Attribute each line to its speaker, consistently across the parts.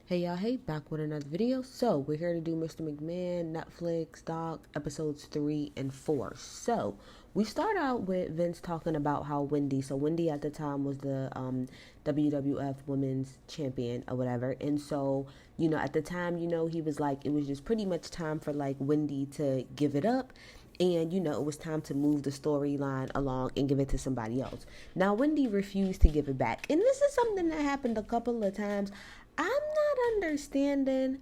Speaker 1: Hey y'all, hey, back with another video. So we're here to do Mr. McMahon, Netflix, doc, episodes 3 and 4. So we start out with Vince talking about how Wendy at the time was the WWF Women's Champion or whatever. And so, at the time, he was like, it was just pretty much time for like Wendy to give it up. And it was time to move the storyline along and give it to somebody else. Now, Wendy refused to give it back. And this is something that happened a couple of times. I'm not understanding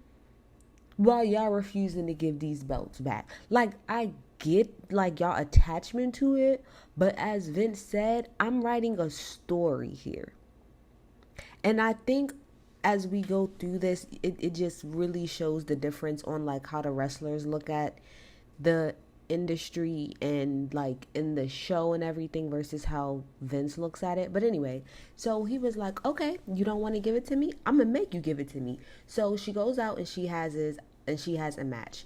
Speaker 1: why y'all refusing to give these belts back. Like, I get like y'all attachment to it, but as Vince said, I'm writing a story here. And I think as we go through this, it just really shows the difference on like how the wrestlers look at the industry and like in the show and everything versus how Vince looks at it. But anyway, so he was like, okay, you don't want to give it to me, I'm gonna make you give it to me. So she goes out and she has a match,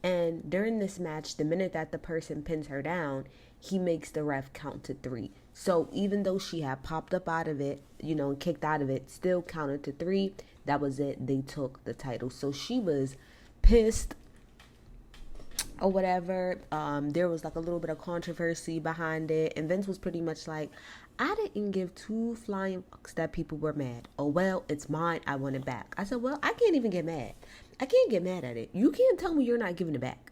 Speaker 1: and during this match, the minute that the person pins her down, he makes the ref count to 3. So even though she had popped up out of it, and kicked out of it, still counted to 3. That was it, they took the title. So she was pissed or whatever. There was like a little bit of controversy behind it, and Vince was pretty much like, I didn't give 2 flying fucks that people were mad. Oh well, it's mine, I want it back. I said, well, I can't even get mad. I can't get mad at it. You can't tell me you're not giving it back.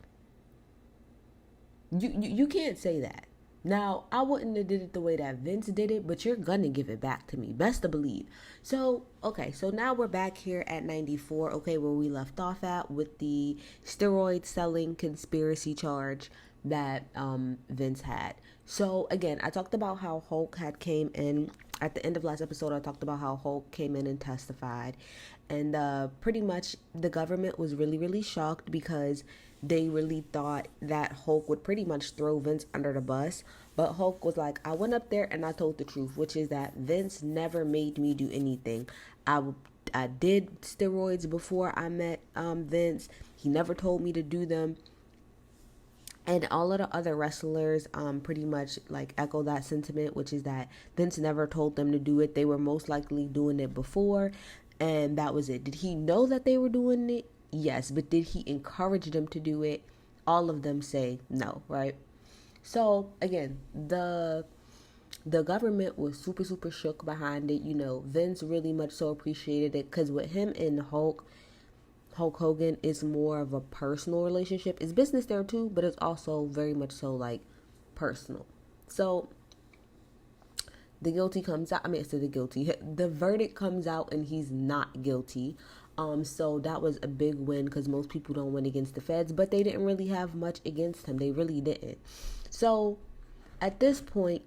Speaker 1: You can't say that. Now, I wouldn't have did it the way that Vince did it, but you're gonna give it back to me, best to believe. So, okay, so now we're back here at 94, okay, where we left off at with the steroid selling conspiracy charge that Vince had. So, again, I talked about how Hulk had came in. At the end of last episode, I talked about how Hulk came in and testified. And pretty much the government was really, really shocked because they really thought that Hulk would pretty much throw Vince under the bus. But Hulk was like, I went up there and I told the truth, which is that Vince never made me do anything. I did steroids before I met Vince. He never told me to do them. And all of the other wrestlers pretty much like echo that sentiment, which is that Vince never told them to do it. They were most likely doing it before, and that was it. Did he know that they were doing it? Yes, but did he encourage them to do it? All of them say no, right? So again, the government was super, super shook behind it. Vince really much so appreciated it because with him and Hulk Hogan is more of a personal relationship. It's business there too, but it's also very much so like personal. So the guilty comes out. The verdict comes out and he's not guilty. So that was a big win because most people don't win against the feds, but they didn't really have much against him. They really didn't. So at this point,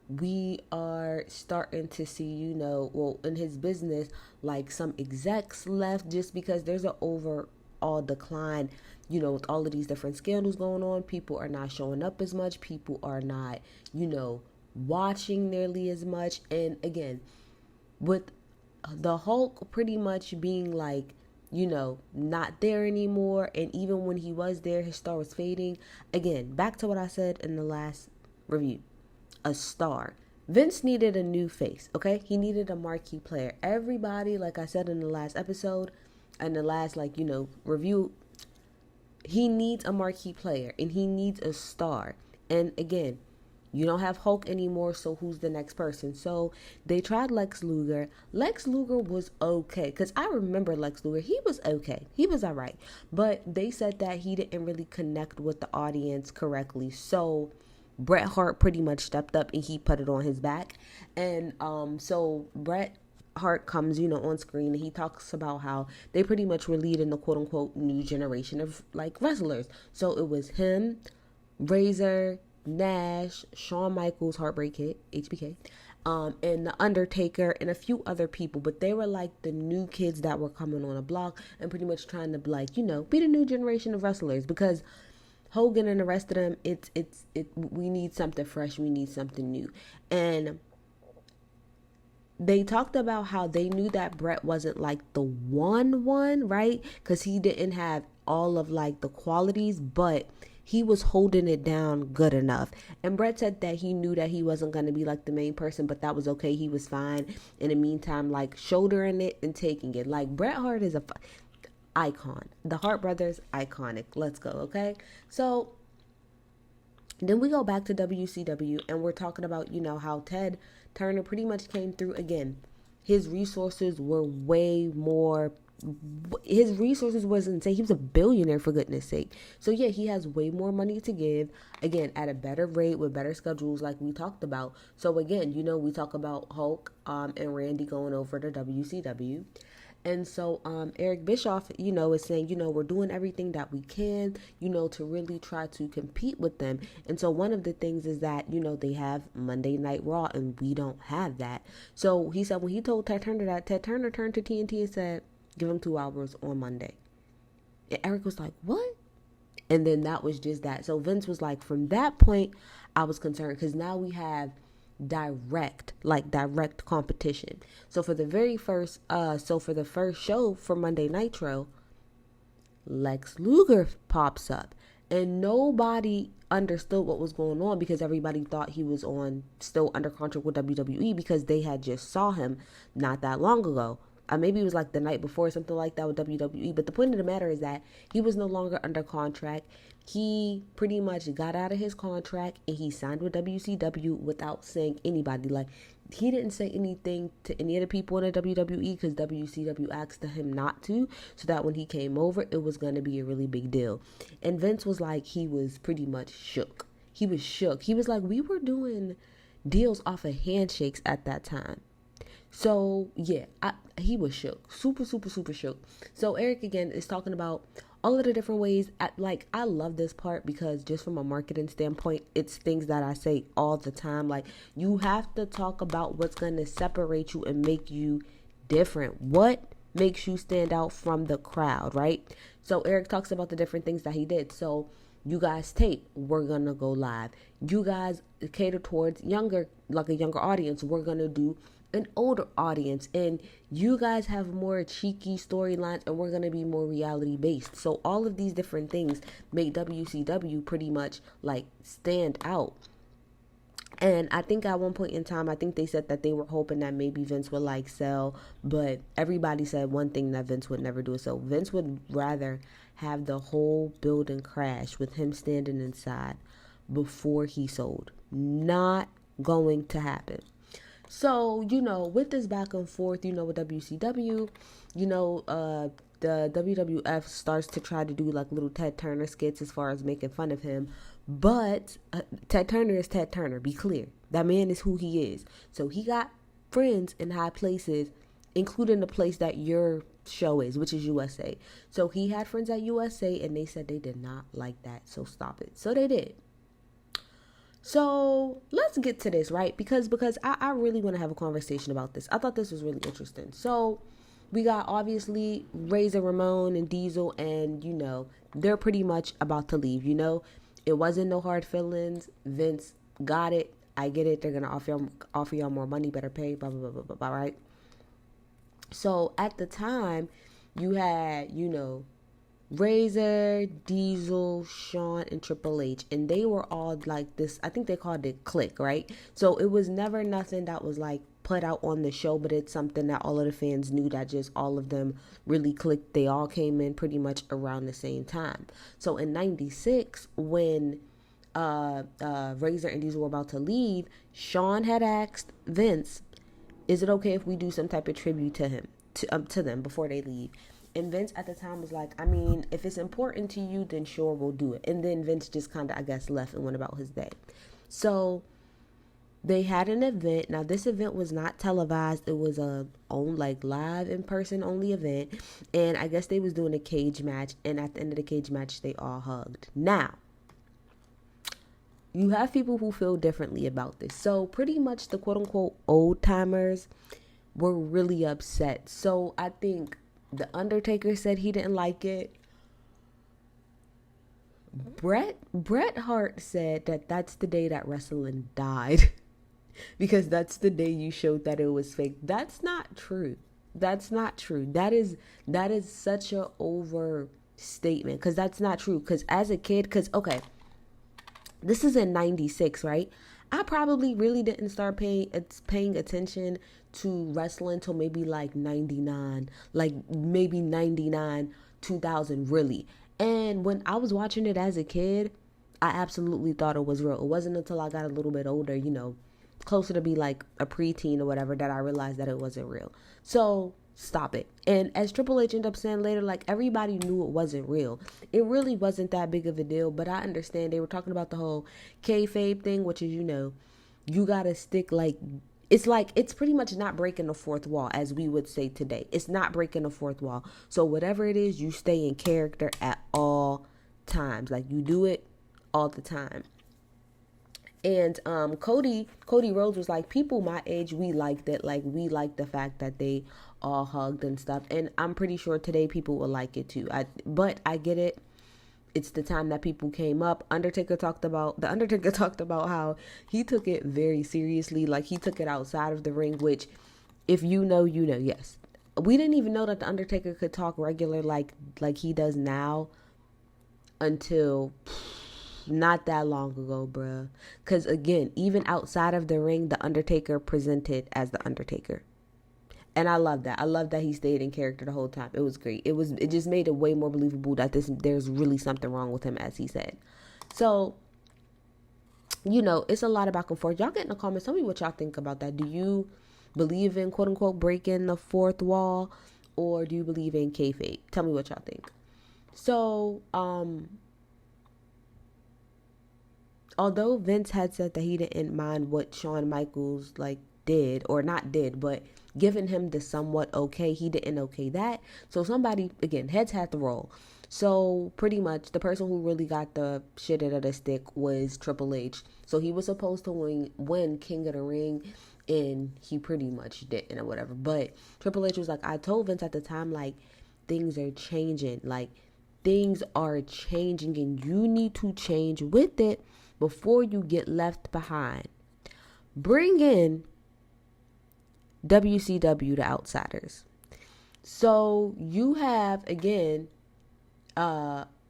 Speaker 1: we are starting to see, well, in his business, like some execs left just because there's an overall decline, with all of these different scandals going on. People are not showing up as much. People are not, watching nearly as much. And again, with the Hulk pretty much being like, not there anymore. And even when he was there, his star was fading. Again, back to what I said in the last review. A star. Vince needed a new face, okay? He needed a marquee player. Everybody, like I said in the last episode, and the last, review, he needs a marquee player, and he needs a star. And again, you don't have Hulk anymore, so who's the next person? So they tried Lex Luger. Lex Luger was okay, because I remember Lex Luger. He was okay. He was all right. But they said that he didn't really connect with the audience correctly. So Bret Hart pretty much stepped up and he put it on his back. And so Bret Hart comes, on screen, and he talks about how they pretty much were leading the quote unquote new generation of like wrestlers. So it was him, Razor, Nash, Shawn Michaels, Heartbreak Kid, HBK, and The Undertaker, and a few other people. But they were like the new kids that were coming on a block and pretty much trying to like, be the new generation of wrestlers, because Hogan and the rest of them, we need something fresh, we need something new. And they talked about how they knew that Bret wasn't like the one, right? Because he didn't have all of like the qualities, but he was holding it down good enough. And Bret said that he knew that he wasn't going to be like the main person, but that was okay. He was fine. In the meantime, like shouldering it and taking it. Like Bret Hart is a icon. The Hart brothers, iconic. Let's go, okay? So then we go back to WCW and we're talking about, how Ted Turner pretty much came through again. His resources were way more. His resources was insane. He was a billionaire, for goodness sake. So yeah, he has way more money to give, again, at a better rate with better schedules like we talked about. So again, we talk about Hulk and Randy going over to WCW. And so Eric Bischoff, is saying, we're doing everything that we can, to really try to compete with them. And so one of the things is that, they have Monday Night Raw and we don't have that. So he said when he told Ted Turner that, Ted Turner turned to TNT and said, give him 2 hours on Monday. And Eric was like, what? And then that was just that. So Vince was like, from that point, I was concerned because now we have direct competition. So for the first show for Monday Nitro, Lex Luger pops up and nobody understood what was going on because everybody thought he was still under contract with WWE because they had just saw him not that long ago. Maybe it was like the night before or something like that with WWE. But the point of the matter is that he was no longer under contract. He pretty much got out of his contract and he signed with WCW without saying anybody. Like, he didn't say anything to any of the people in the WWE because WCW asked him not to, so that when he came over, it was going to be a really big deal. And Vince was like, he was pretty much shook. He was shook. He was like, we were doing deals off of handshakes at that time. So, yeah, he was shook. Super, super, super shook. So, Eric, again, is talking about all of the different ways. I love this part because just from a marketing standpoint, it's things that I say all the time. Like, you have to talk about what's going to separate you and make you different. What makes you stand out from the crowd, right? So, Eric talks about the different things that he did. So, you guys tape, we're going to go live. You guys cater towards a younger audience. We're going to do an older audience, and you guys have more cheeky storylines and we're going to be more reality based. So all of these different things make WCW pretty much like stand out. And I think at one point in time, I think they said that they were hoping that maybe Vince would like sell, but everybody said one thing that Vince would never do. So Vince would rather have the whole building crash with him standing inside before he sold. Not going to happen. So, with this back and forth, with WCW, the WWF starts to try to do like little Ted Turner skits as far as making fun of him. But Ted Turner is Ted Turner. Be clear. That man is who he is. So he got friends in high places, including the place that your show is, which is USA. So he had friends at USA and they said they did not like that. So stop it. So they did. So let's get to this, right? Because I really want to have a conversation about this. I thought this was really interesting. So we got obviously Razor Ramon and Diesel, and they're pretty much about to leave. It wasn't no hard feelings. Vince got it. I get it. They're gonna offer y'all more money, better pay, blah blah blah blah blah. Right. So at the time, you had Razor, Diesel, Shawn, and Triple H, and they were all like this. I think they called it Click, right? So it was never nothing that was like put out on the show, but it's something that all of the fans knew that just all of them really clicked. They all came in pretty much around the same time. So in '96, when Razor and Diesel were about to leave, Shawn had asked Vince, "Is it okay if we do some type of tribute to him, to them before they leave?" And Vince at the time was like, I mean, if it's important to you, then sure, we'll do it. And then Vince just kind of, I guess, left and went about his day. So they had an event. Now, this event was not televised. It was a live in-person only event. And I guess they was doing a cage match. And at the end of the cage match, they all hugged. Now, you have people who feel differently about this. So pretty much the quote-unquote old-timers were really upset. So I think The Undertaker said he didn't like it. Bret Hart said that that's the day that wrestling died. Because that's the day you showed that it was fake. That's not true. That's not true. That is such a overstatement. Because that's not true. Because as a kid, okay, This is in 96, right? I probably really didn't start paying attention to wrestling till maybe like 99, like maybe 99, 2000, really. And when I was watching it as a kid, I absolutely thought it was real. It wasn't until I got a little bit older, closer to be like a preteen or whatever, that I realized that it wasn't real. So stop it. And as Triple H ended up saying later, like, everybody knew it wasn't real. It really wasn't that big of a deal, but I understand they were talking about the whole kayfabe thing, which is, you gotta stick, like, it's pretty much not breaking the fourth wall, as we would say today. It's not breaking the fourth wall. So whatever it is, you stay in character at all times. Like, you do it all the time. And Cody Rhodes was like, people my age, we liked it. Like, we liked the fact that they all hugged and stuff. And I'm pretty sure today people will like it too. But I get it. It's the time that people came up. The Undertaker talked about how he took it very seriously. Like, he took it outside of the ring, which, if you know, yes. We didn't even know that the Undertaker could talk regular like he does now until not that long ago, bruh. Because, again, even outside of the ring, the Undertaker presented as the Undertaker. And I love that. I love that he stayed in character the whole time. It was great. It just made it way more believable that there's really something wrong with him, as he said. So, it's a lot of back and forth. Y'all get in the comments. Tell me what y'all think about that. Do you believe in, quote unquote, breaking the fourth wall, or do you believe in kayfabe? Tell me what y'all think. So, although Vince had said that he didn't mind what Shawn Michaels did, or not did, but giving him the somewhat okay, he didn't okay that. So somebody, again, heads had to roll. So pretty much the person who really got the shit out of the stick was Triple H. So he was supposed to win King of the Ring, and he pretty much didn't or whatever. But Triple H was like, I told Vince at the time, like, things are changing. Like, things are changing, and you need to change with it before you get left behind. Bring in WCW, the Outsiders. So you have, again,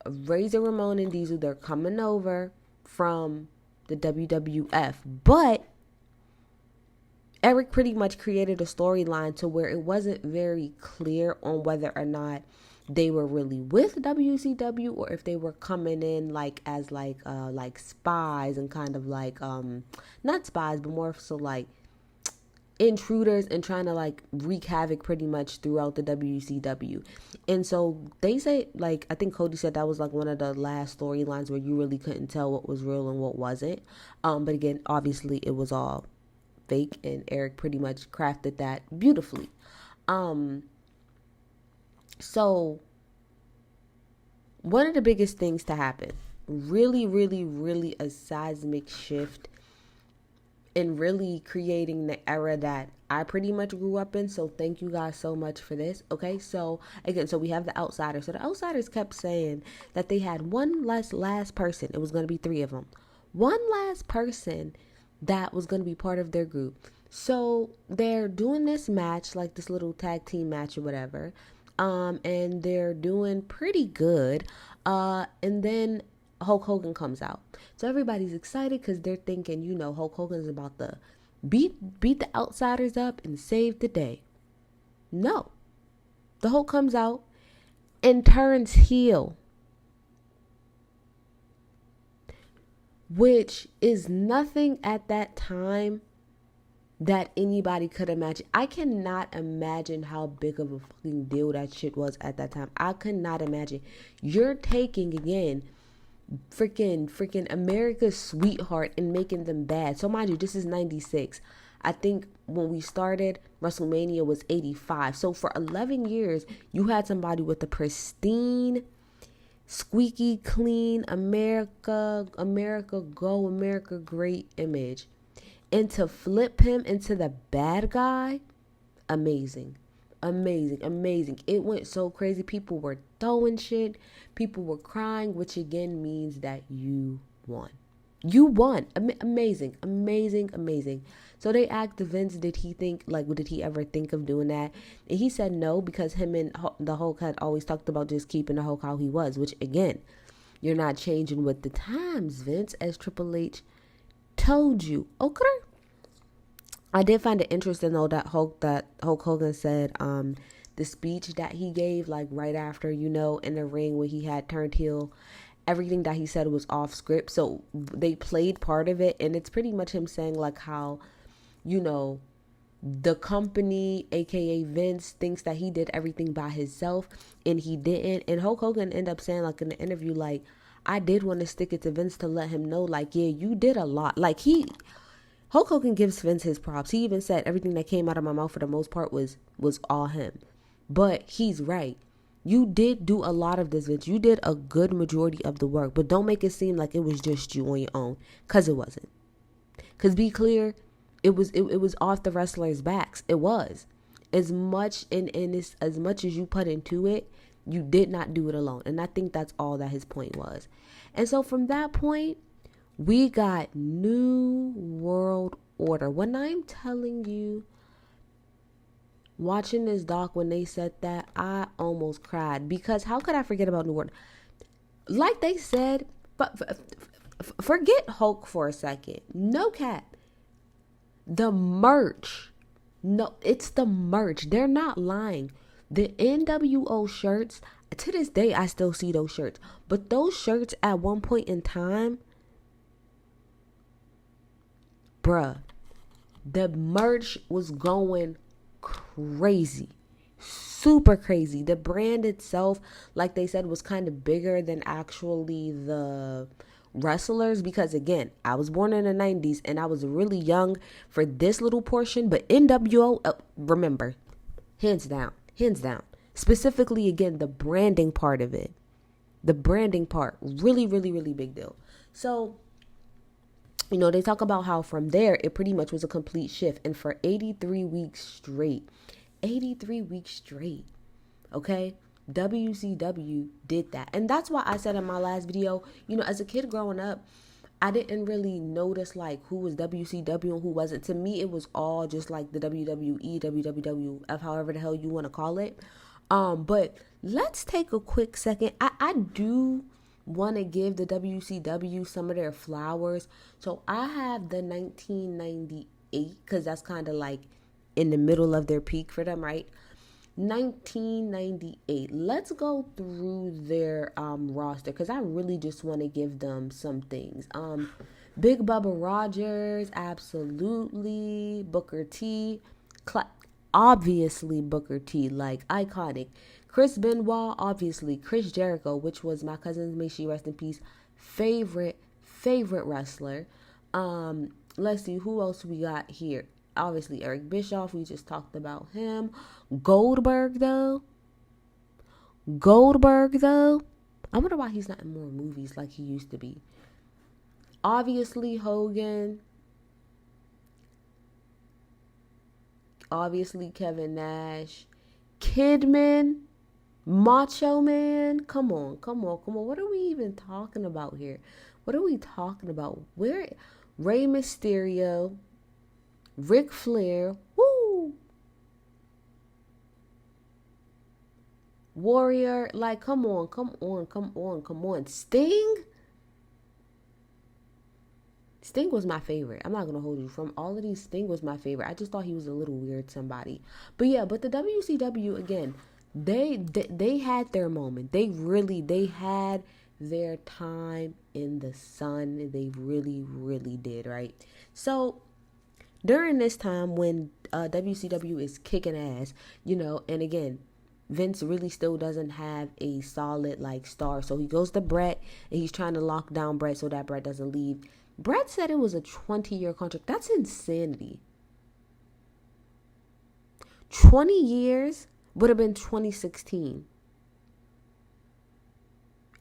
Speaker 1: Razor Ramon and Diesel. They're coming over from the WWF, but Eric pretty much created a storyline to where it wasn't very clear on whether or not they were really with WCW, or if they were coming in as spies, and kind of not spies, but more so like intruders, and trying to wreak havoc pretty much throughout the WCW. And so they say, I think Cody said that was one of the last storylines where you really couldn't tell what was real and what wasn't. But again, obviously it was all fake, and Eric pretty much crafted that beautifully. So one of the biggest things to happen, really, really, really a seismic shift, and really creating the era that I pretty much grew up in. So thank you guys so much for this. Okay, so again, so we have the Outsiders. So the Outsiders kept saying that they had one last person. It was going to be 3 of them. One last person that was going to be part of their group. So they're doing this match, this little tag team match or whatever. And they're doing pretty good. And then Hulk Hogan comes out. So everybody's excited because they're thinking, Hulk Hogan's about to beat the Outsiders up and save the day. No. The Hulk comes out and turns heel, which is nothing at that time that anybody could imagine. I cannot imagine how big of a fucking deal that shit was at that time. I could not imagine. You're taking, again, freaking America's sweetheart and making them bad. So mind you, this is 96. I think when we started, WrestleMania was 85. So for 11 years, you had somebody with a pristine, squeaky clean America go, America great image. And to flip him into the bad guy, amazing. It went so crazy. People were throwing shit. People were crying, which again means that you won. You won. Amazing. So they asked Vince, did he ever think of doing that? And he said no, because him and the Hulk had always talked about just keeping the Hulk how he was, which again, You're not changing with the times, Vince, as Triple H told you. Okay. I did find it interesting though that Hulk Hogan said the speech that he gave like right after, in the ring when he had turned heel, everything that he said was off script. So they played part of it, and it's pretty much him saying like how, the company, aka Vince, thinks that he did everything by himself, and he didn't. And Hulk Hogan ended up saying like in the interview, like, I did want to stick it to Vince to let him know, like, yeah, you did a lot. Like Hulk Hogan gives Vince his props. He even said everything that came out of my mouth for the most part was all him. But he's right. You did do a lot of this, Vince. You did a good majority of the work, but don't make it seem like it was just you on your own, because it wasn't. Because be clear, it was off the wrestlers' backs. It was. As much as much as you put into it, you did not do it alone. And I think that's all that his point was. And so from that point, we got New World Order. When I'm telling you, watching this doc, when they said that, I almost cried. Because how could I forget about New World? Like they said, but forget Hulk for a second. No cap. The merch. No, it's the merch. They're not lying. The NWO shirts, to this day, I still see those shirts. But those shirts at one point in time, bruh, the merch was going crazy. Super crazy. The brand itself, like they said, was kind of bigger than actually the wrestlers, because again, I was born in the 90s and I was really young for this little portion, but NWO, remember, hands down, specifically again, the branding part of it, really, really, really big deal. So, they talk about how from there, it pretty much was a complete shift. And for 83 weeks straight, okay, WCW did that. And that's why I said in my last video, as a kid growing up, I didn't really notice like who was WCW and who wasn't. To me, it was all just like the WWE, WWF, however the hell you want to call it. But let's take a quick second. I do want to give the WCW some of their flowers. So I have the 1998, because that's kind of like in the middle of their peak for them, right? 1998. Let's go through their roster, because I really just want to give them some things. Big Bubba Rogers, absolutely. Booker T, obviously Booker T, like iconic. Chris Benoit, obviously. Chris Jericho, which was my cousin's, may she rest in peace, favorite wrestler. Let's see who else we got here. Obviously Eric Bischoff, we just talked about him. Goldberg though, I wonder why he's not in more movies like he used to be. Obviously Hogan, obviously Kevin Nash, Kidman, Macho Man. Come on. What are we even talking about here? Where? Rey Mysterio, Ric Flair, woo, Warrior, like come on. Sting was my favorite. I'm not gonna hold you. From all of these, Sting was my favorite. I just thought he was a little weird somebody. But yeah, but the WCW again, they had their moment. They had their time in the sun. They really, really did, right? So during this time when WCW is kicking ass, and again, Vince really still doesn't have a solid like star. So he goes to Brett and he's trying to lock down Brett so that Brett doesn't leave. Brett said it was a 20-year contract. That's insanity. 20 years would have been 2016.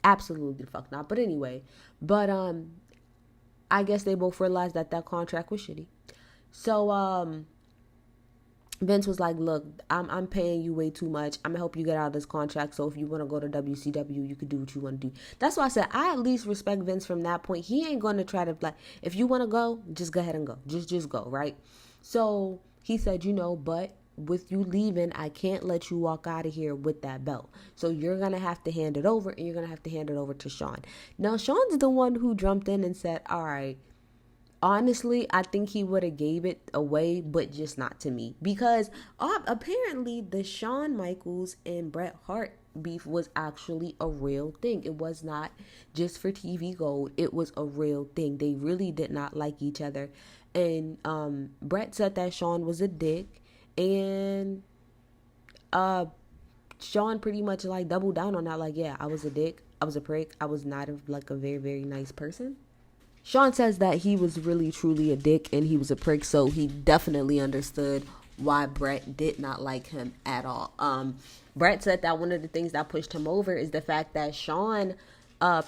Speaker 1: Absolutely the fuck not. But anyway, I guess they both realized that contract was shitty. So Vince was like, look, I'm paying you way too much. I'm gonna help you get out of this contract. So if you want to go to WCW, you could do what you want to do. That's why I said I at least respect Vince from that point. He ain't going to try to like, if you want to go, just go ahead and go. Just go, right? So he said, but with you leaving, I can't let you walk out of here with that belt. So you're going to have to hand it over, and you're going to have to hand it over to Sean. Now, Sean's the one who jumped in and said, all right, honestly, I think he would have gave it away, but just not to me. Because apparently the Shawn Michaels and Bret Hart beef was actually a real thing. It was not just for TV Gold. It was a real thing. They really did not like each other. And Bret said that Shawn was a dick. And Shawn pretty much like doubled down on that. Like, yeah, I was a dick. I was a prick. I was not a very, very nice person. Shawn says that he was really, truly a dick and he was a prick. So he definitely understood why Bret did not like him at all. Bret said that one of the things that pushed him over is the fact that Shawn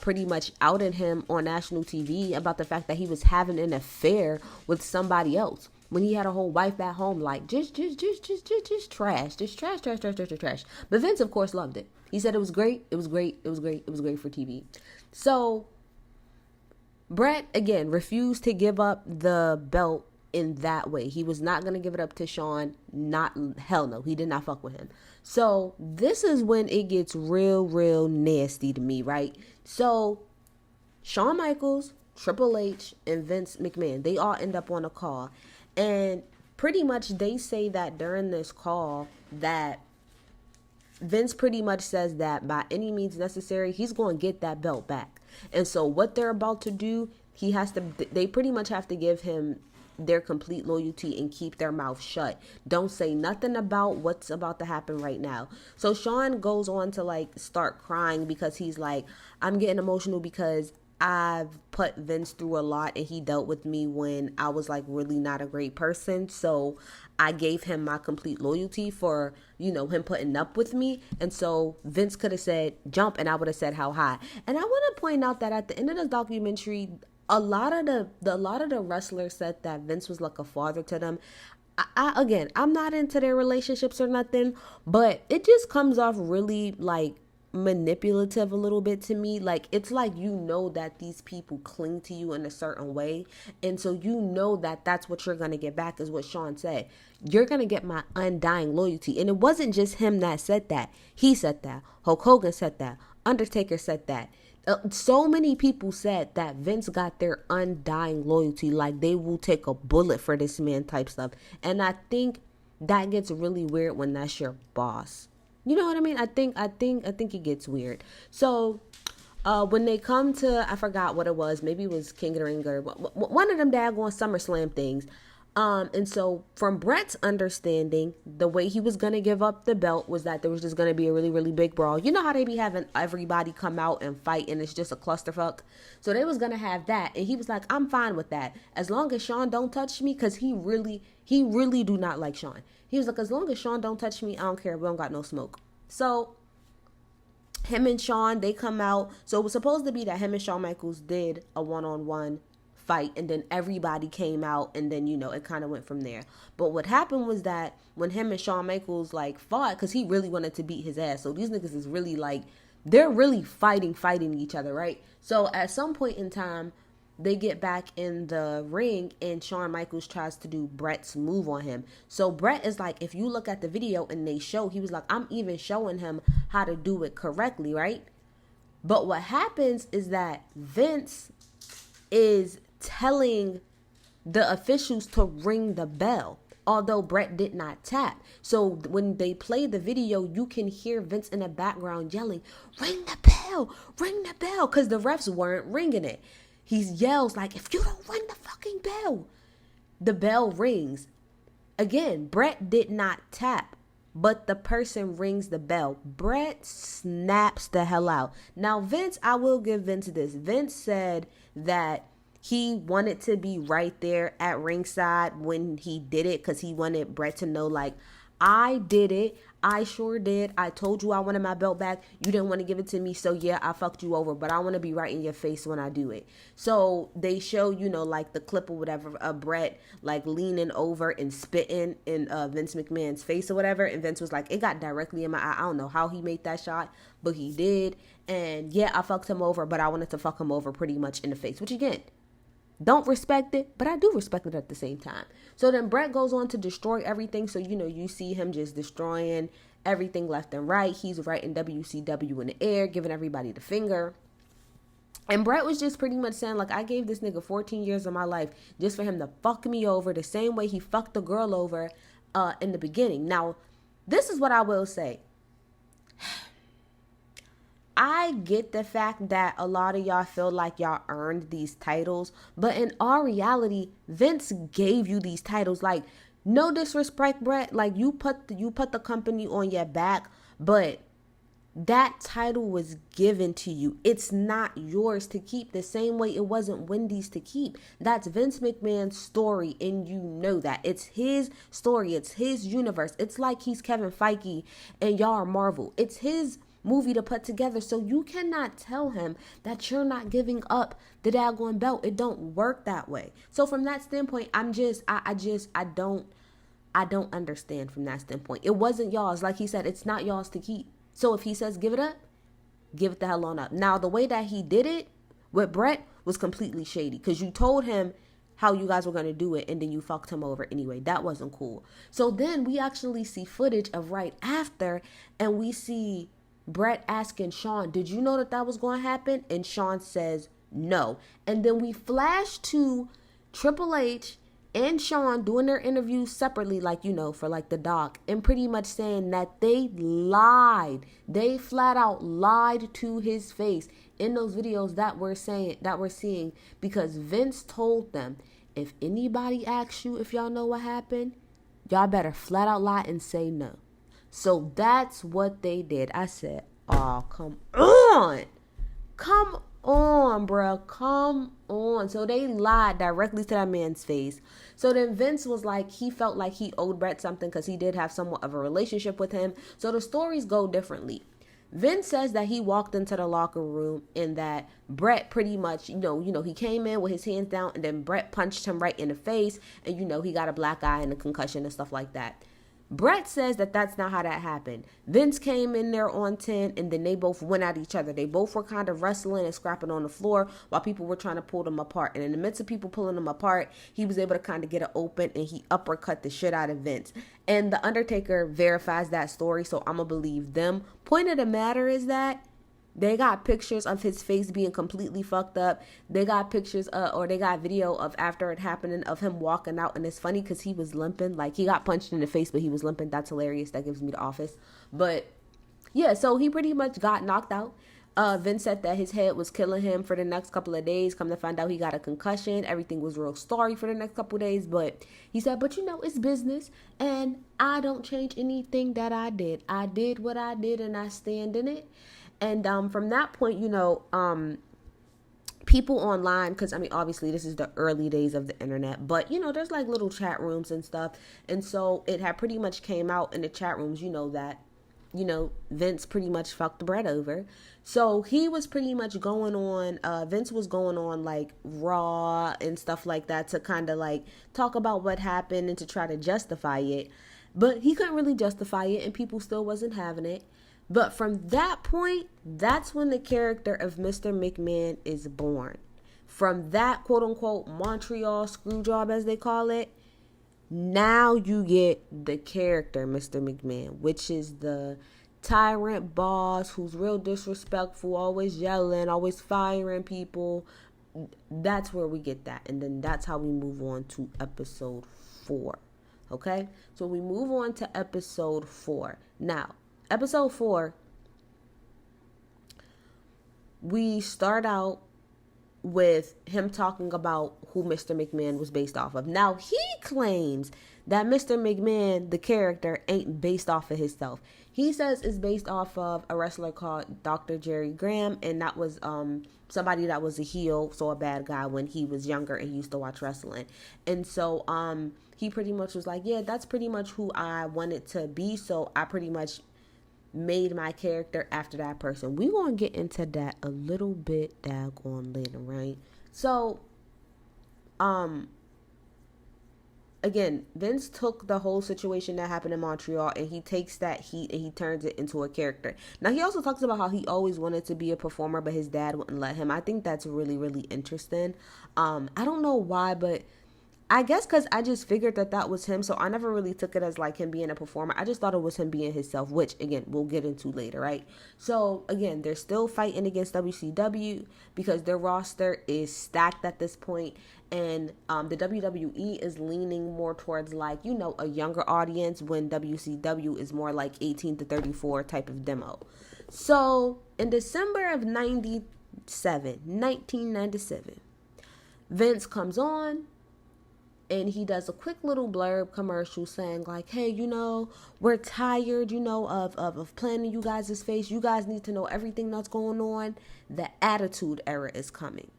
Speaker 1: pretty much outed him on national TV about the fact that he was having an affair with somebody else when he had a whole wife at home. Like, just trash. Just trash. But Vince, of course, loved it. He said it was great. It was great for TV. So Bret, again, refused to give up the belt in that way. He was not going to give it up to Shawn. Hell no. He did not fuck with him. So this is when it gets real nasty to me, right? So Shawn Michaels, Triple H, and Vince McMahon, they all end up on a call. And pretty much they say that during this call that Vince pretty much says that by any means necessary, he's going to get that belt back. And so what they're about to do, they pretty much have to give him their complete loyalty and keep their mouth shut. Don't say nothing about what's about to happen right now. So Shawn goes on to like start crying because he's like, I'm getting emotional because I've put Vince through a lot and he dealt with me when I was like really not a great person. So I gave him my complete loyalty for, him putting up with me. And so Vince could have said jump and I would have said how high. And I want to point out that at the end of the documentary, a lot of the wrestlers said that Vince was like a father to them. Again, I'm not into their relationships or nothing, but it just comes off really like manipulative a little bit to me. Like, it's like that these people cling to you in a certain way, and so that that's what you're gonna get back, is what Shawn said. You're gonna get my undying loyalty. And it wasn't just him that said that. He said that. Hulk Hogan said that. Undertaker said that. So many people said that Vince got their undying loyalty, like they will take a bullet for this man type stuff. And I think that gets really weird when that's your boss. You know what I mean? I think it gets weird. So when they come to, I forgot what it was. Maybe it was King of the Ring or one of them daggone SummerSlam things. And so from Bret's understanding, the way he was going to give up the belt was that there was just going to be a really, really big brawl. You know how they be having everybody come out and fight and it's just a clusterfuck? So they was going to have that. And he was like, I'm fine with that. As long as Shawn don't touch me, because he really do not like Shawn. He was like, as long as Shawn don't touch me, I don't care. We don't got no smoke. So him and Shawn, they come out. So it was supposed to be that him and Shawn Michaels did a one-on-one fight, and then everybody came out, and then it kind of went from there. But what happened was that when him and Shawn Michaels like fought, because he really wanted to beat his ass, so these niggas is really like, they're really fighting each other, right? So at some point in time, they get back in the ring and Shawn Michaels tries to do Bret's move on him. So Bret is like, if you look at the video and they show, he was like, I'm even showing him how to do it correctly, right? But what happens is that Vince is telling the officials to ring the bell, although Bret did not tap. So when they play the video, you can hear Vince in the background yelling, ring the bell, because the refs weren't ringing it. He yells like, if you don't ring the fucking bell, the bell rings. Again, Bret did not tap, but the person rings the bell. Bret snaps the hell out. Now, Vince, I will give Vince this. Vince said that he wanted to be right there at ringside when he did it, because he wanted Bret to know, like, I did it. I sure did. I told you I wanted my belt back. You didn't want to give it to me. So yeah, I fucked you over, but I want to be right in your face when I do it. So they show, like the clip or whatever of Bret like leaning over and spitting in Vince McMahon's face or whatever. And Vince was like, it got directly in my eye. I don't know how he made that shot, but he did. And yeah, I fucked him over, but I wanted to fuck him over pretty much in the face, which again, Don't respect it, but I do respect it at the same time. So then Brett goes on to destroy everything. So, you see him just destroying everything left and right. He's writing WCW in the air, giving everybody the finger. And Brett was just pretty much saying, like, I gave this nigga 14 years of my life just for him to fuck me over the same way he fucked the girl over in the beginning. Now, this is what I will say. I get the fact that a lot of y'all feel like y'all earned these titles, but in our reality, Vince gave you these titles. Like, no disrespect, Brett. Like, you put the company on your back, but that title was given to you. It's not yours to keep, the same way it wasn't Wendy's to keep. That's Vince McMahon's story, and you know that. It's his story. It's his universe. It's like he's Kevin Feige and y'all are Marvel. It's his movie to put together, so you cannot tell him that you're not giving up the daggone belt. It don't work that way. So from that standpoint, I don't understand from that standpoint. It wasn't y'all's. Like he said, it's not y'all's to keep. So if he says give it up, give it the hell on up. Now, the way that he did it with Brett was completely shady, because you told him how you guys were going to do it, and then you fucked him over anyway. That wasn't cool. So then we actually see footage of right after, and we see Brett asking Shawn, did you know that was going to happen? And Shawn says no. And then we flash to Triple H and Shawn doing their interviews separately, like, for like the doc, and pretty much saying that they lied. They flat out lied to his face in those videos that we're seeing, because Vince told them, if anybody asks you if y'all know what happened, y'all better flat out lie and say no. So that's what they did. I said, oh, come on. Come on, bro. Come on. So they lied directly to that man's face. So then Vince was like, he felt like he owed Brett something because he did have somewhat of a relationship with him. So the stories go differently. Vince says that he walked into the locker room and that Brett pretty much, he came in with his hands down, and then Brett punched him right in the face, and he got a black eye and a concussion and stuff like that. Brett says that that's not how that happened. Vince came in there on 10, and then they both went at each other. They both were kind of wrestling and scrapping on the floor while people were trying to pull them apart. And in the midst of people pulling them apart, he was able to kind of get it open, and he uppercut the shit out of Vince. And The Undertaker verifies that story, so I'm going to believe them. Point of the matter is that they got pictures of his face being completely fucked up. They got pictures or they got video of after it happening of him walking out. And it's funny because he was limping. Like, he got punched in the face, but he was limping. That's hilarious. That gives me the office. But yeah, so he pretty much got knocked out. Vince said that his head was killing him for the next couple of days. Come to find out, he got a concussion. Everything was real sorry for the next couple of days. But he said, but it's business. And I don't change anything that I did. I did what I did, and I stand in it. And from that point, people online, because obviously this is the early days of the internet, but there's like little chat rooms and stuff, and so it had pretty much came out in the chat rooms, that Vince pretty much fucked Brett over. So he was pretty much going on, Vince was going on like Raw and stuff like that to kind of like talk about what happened and to try to justify it, but he couldn't really justify it, and people still wasn't having it. But from that point, that's when the character of Mr. McMahon is born. From that quote-unquote Montreal screw job, as they call it, now you get the character Mr. McMahon, which is the tyrant boss who's real disrespectful, always yelling, always firing people. That's where we get that. And then that's how we move on to episode 4. Okay? So we move on to episode 4. Now, episode 4, we start out with him talking about who Mr. McMahon was based off of. Now, he claims that Mr. McMahon, the character, ain't based off of himself. He says it's based off of a wrestler called Dr. Jerry Graham, and that was somebody that was a heel, so a bad guy when he was younger and he used to watch wrestling. And so he pretty much was like, yeah, that's pretty much who I wanted to be, so I pretty much made my character after that person. We're going to get into that a little bit daggone later, right? So, again, Vince took the whole situation that happened in Montreal and he takes that heat and he turns it into a character. Now, he also talks about how he always wanted to be a performer, but his dad wouldn't let him. I think that's really, really interesting. I don't know why, but I guess because I just figured that that was him, so I never really took it as like him being a performer. I just thought it was him being himself, which again we'll get into later, right? So again, they're still fighting against WCW because their roster is stacked at this point, and the WWE is leaning more towards like a younger audience when WCW is more like 18 to 34 type of demo. So in December of 1997, Vince comes on. And he does a quick little blurb commercial saying like, hey, we're tired, of planning you guys' face. You guys need to know everything that's going on. The Attitude Era is coming.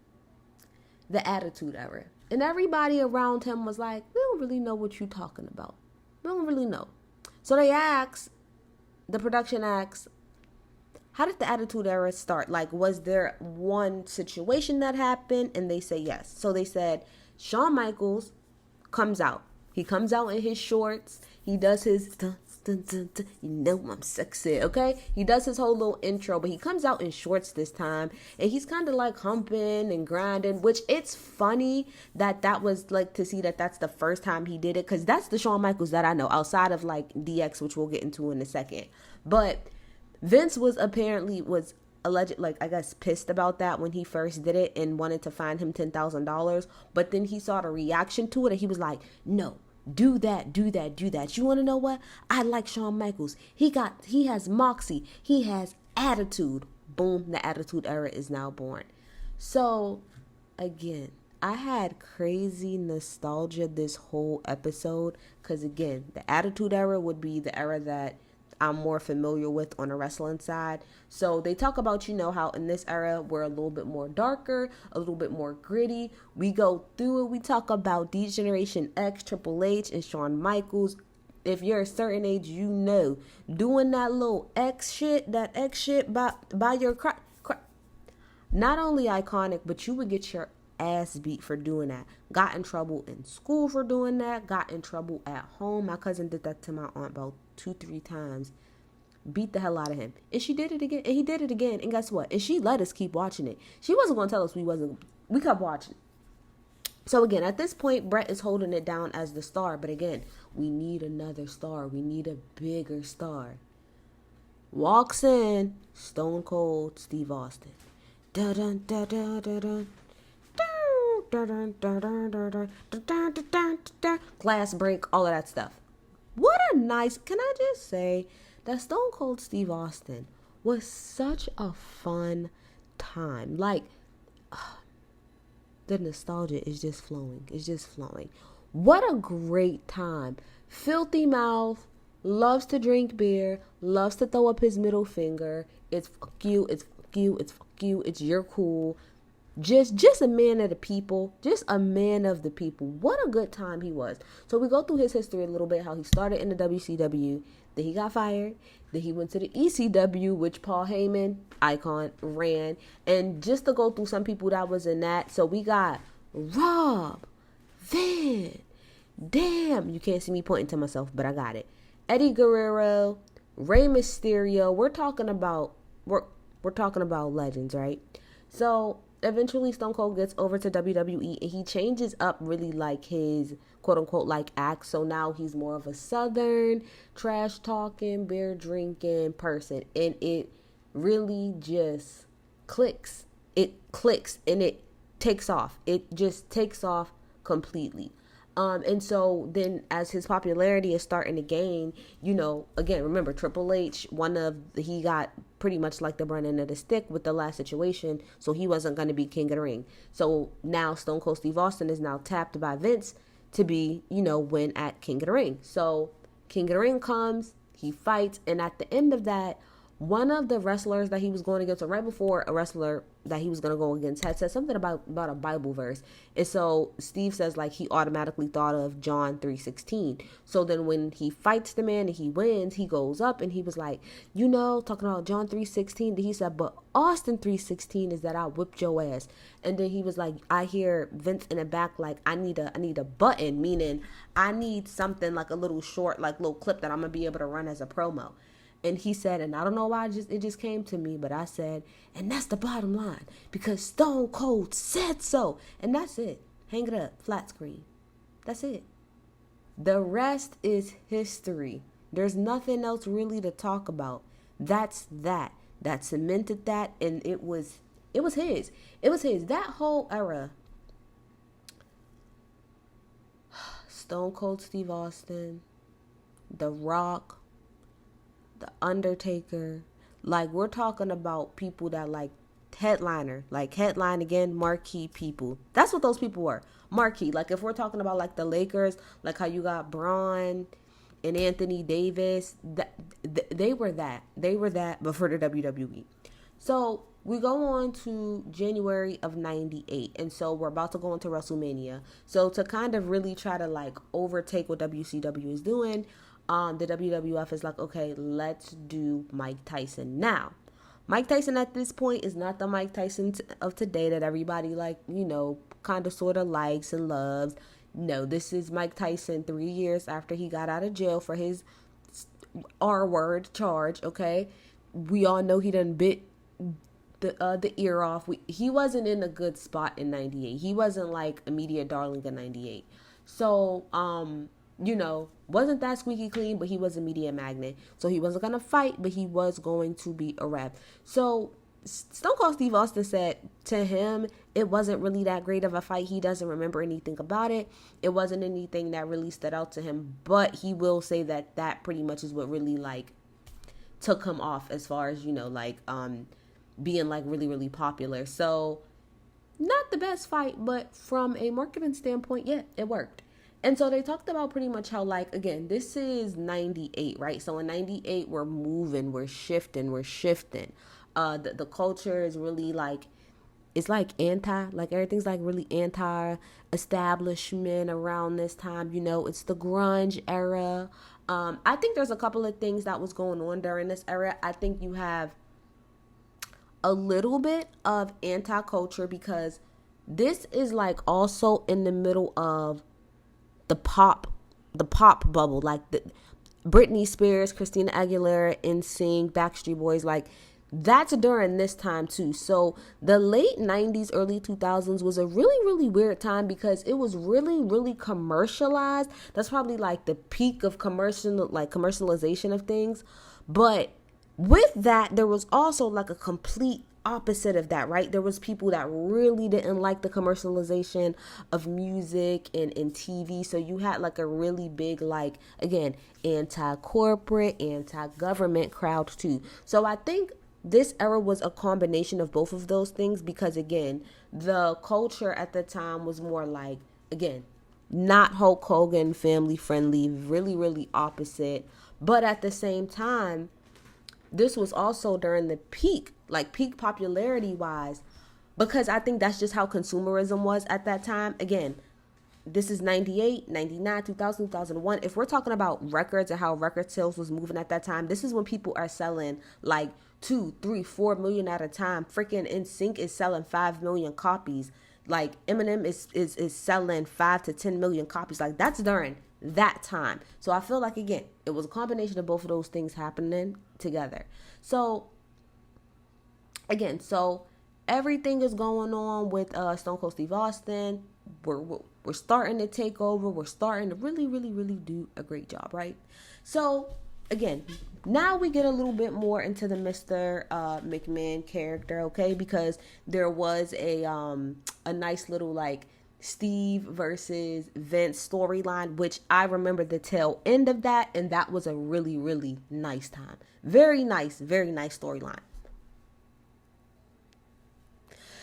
Speaker 1: The Attitude Era. And everybody around him was like, we don't really know what you're talking about. We don't really know. So the production asks, how did the Attitude Era start? Like, was there one situation that happened? And they say yes. So they said, Shawn Michaels comes out. He comes out in his shorts. He does his dun, dun, dun, dun, I'm sexy, okay? He does his whole little intro, but he comes out in shorts this time, and he's kind of like humping and grinding, which it's funny that was like to see that that's the first time he did it, because that's the Shawn Michaels that I know, outside of like DX, which we'll get into in a second. But Vince was alleged, like, I guess, pissed about that when he first did it and wanted to fine him $10,000. But then he saw the reaction to it and he was like, no, do that. You want to know what? I like Shawn Michaels. He has moxie. He has attitude. Boom, the Attitude Era is now born. So, again, I had crazy nostalgia this whole episode because, again, the Attitude Era would be the era that I'm more familiar with on the wrestling side. So they talk about, how in this era we're a little bit more darker, a little bit more gritty. We go through it. We talk about D Generation X, Triple H, and Shawn Michaels. If you're a certain age, doing that little X shit by your crack. Not only iconic, but you would get your ass beat for doing that. Got in trouble in school for doing that. Got in trouble at home. My cousin did that to my aunt about 2-3 times. Beat the hell out of him. And she did it again. And he did it again. And guess what? And she let us keep watching it. She wasn't going to tell us we kept watching. So again, at this point, Brett is holding it down as the star. But again, we need another star. We need a bigger star. Walks in Stone Cold Steve Austin. Dun dun dun dun dun. Glass break, all of that stuff. What a nice, can I just say that Stone Cold Steve Austin was such a fun time. Like, the nostalgia is just flowing. It's just flowing. What a great time. Filthy mouth, loves to drink beer, loves to throw up his middle finger. It's fuck you, it's fuck you, it's fuck you, it's you're cool. Just a man of the people. Just a man of the people. What a good time he was. So we go through his history a little bit, how he started in the WCW, then he got fired, then he went to the ECW, which Paul Heyman, icon, ran. And just to go through some people that was in that, so we got Rob, Van, damn, you can't see me pointing to myself, but I got it. Eddie Guerrero, Rey Mysterio. We're talking about legends, right? So eventually Stone Cold gets over to WWE and he changes up really like his quote unquote like act. So now he's more of a southern trash talking, beer drinking person, and it really just clicks. It clicks and it takes off. It just takes off completely. And so then as his popularity is starting to gain, again, remember Triple H, he got pretty much like the burn end of the stick with the last situation. So he wasn't going to be King of the Ring. So now Stone Cold Steve Austin is now tapped by Vince to be, win at King of the Ring. So King of the Ring comes, he fights. And at the end of that, one of the wrestlers that he was going against, or right before a wrestler that he was going to go against, had said something about a Bible verse. And so Steve says, like, he automatically thought of John 3:16. So then when he fights the man and he wins, he goes up and he was like, you know, talking about John 3:16. He said, but Austin 3:16 is that I whipped your ass. And then he was like, I hear Vince in the back like, I need a button, meaning I need something like a little short, like little clip that I'm gonna be able to run as a promo. And he said, and I don't know why it just came to me, but I said, and that's the bottom line, because Stone Cold said so. And that's it. Hang it up, flat screen. That's it. The rest is history. There's nothing else really to talk about. That's that. That cemented that, and it was his. It was his. That whole era. Stone Cold Steve Austin, The Rock, The Undertaker. Like, we're talking about people that like headliner, like headline again, marquee people. That's what those people were. Marquee. Like, if we're talking about like the Lakers, like how you got Braun and Anthony Davis, they were that. They were that before the WWE. So we go on to January of 98. And so we're about to go into WrestleMania. So to kind of really try to like overtake what WCW is doing, the WWF is like, okay, let's do Mike Tyson. Now, Mike Tyson at this point is not the Mike Tyson of today that everybody like, you know, kind of sort of likes and loves. No, this is Mike Tyson 3 years after he got out of jail for his R-word charge, okay? We all know he done bit the ear off. He wasn't in a good spot in 98. He wasn't like a media darling in 98. So, you know, wasn't that squeaky clean, but he was a media magnet. So he wasn't going to fight, but he was going to be a rep. So Stone Cold Steve Austin said to him, it wasn't really that great of a fight. He doesn't remember anything about it. It wasn't anything that really stood out to him, but he will say that that pretty much is what really like took him off as far as, you know, like, being like really, really popular. So not the best fight, but from a marketing standpoint, yeah, it worked. And so they talked about pretty much how, like, again, this is 98, right? So in 98, we're moving, we're shifting. The culture is really like, it's like like everything's like really anti-establishment around this time. You know, it's the grunge era. I think there's a couple of things that was going on during this era. I think you have a little bit of anti-culture because this is like also in the middle of the pop bubble, like the Britney Spears, Christina Aguilera, NSYNC, Backstreet Boys, like that's during this time too. So the late 90s, early 2000s was a really, really weird time because it was really, really commercialized. That's probably like the peak of commercialization of things. But with that, there was also like a complete opposite of that, right? There was people that really didn't like the commercialization of music and TV. So you had like a really big, like, again, anti-corporate, anti-government crowd too. So I think this era was a combination of both of those things because, again, the culture at the time was more like, again, not Hulk Hogan, family friendly, really, really opposite. But at the same time, this was also during the peak popularity wise, because I think that's just how consumerism was at that time. Again, this is 98, 99, 2000, 2001. If we're talking about records and how record sales was moving at that time, this is when people are selling like 2, 3, 4 million at a time. Freaking NSYNC is selling 5 million copies. Like Eminem is selling 5 to 10 million copies. Like that's during that time. So I feel like, again, it was a combination of both of those things happening together. So again, so everything is going on with Stone Cold Steve Austin. We're starting to take over. We're starting to really, really, really do a great job, right? So again, now we get a little bit more into the Mr. McMahon character, okay? Because there was a nice little like Steve versus Vince storyline, which I remember the tail end of that, and that was a really, really nice time. Very nice storyline.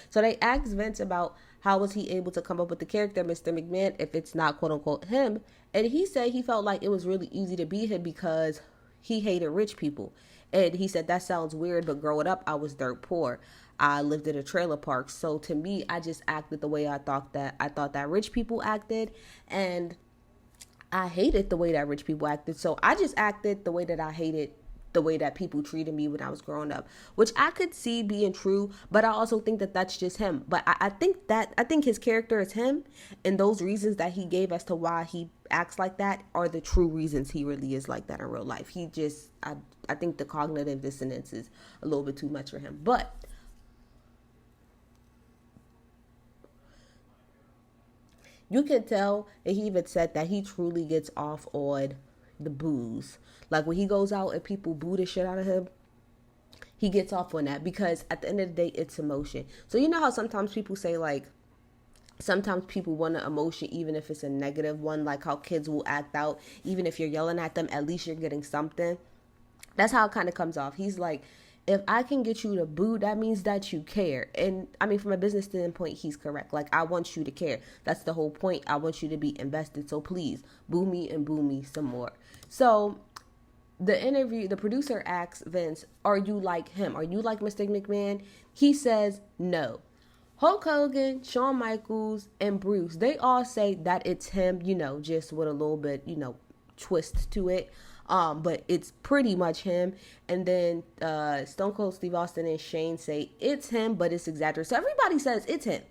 Speaker 1: So they asked Vince about how was he able to come up with the character Mr. McMahon if it's not quote unquote him, and he said he felt like it was really easy to be him because he hated rich people. And he said, that sounds weird, but growing up, I was dirt poor. I lived in a trailer park. So to me, I just acted the way I thought that rich people acted. And I hated the way that rich people acted. So I just acted the way that I hated the way that people treated me when I was growing up, which I could see being true, but I also think that that's just him. But I think his character is him, and those reasons that he gave as to why he acts like that are the true reasons he really is like that in real life. I think the cognitive dissonance is a little bit too much for him. But you can tell, and he even said that he truly gets off on the booze. Like when he goes out and people boo the shit out of him, he gets off on that because at the end of the day, it's emotion. So you know how sometimes people say like, sometimes people want an emotion even if it's a negative one, like how kids will act out. Even if you're yelling at them, at least you're getting something. That's how it kind of comes off. He's like, if I can get you to boo, that means that you care. And I mean, from a business standpoint, he's correct. Like, I want you to care. That's the whole point. I want you to be invested. So please boo me and boo me some more. So the producer asks Vince, are you like him? Are you like Mr. McMahon? He says no. Hulk Hogan, Shawn Michaels, and Bruce, they all say that it's him, just with a little bit, twist to it. But it's pretty much him. And then Stone Cold Steve Austin and Shane say it's him, but it's exaggerated. So everybody says it's him.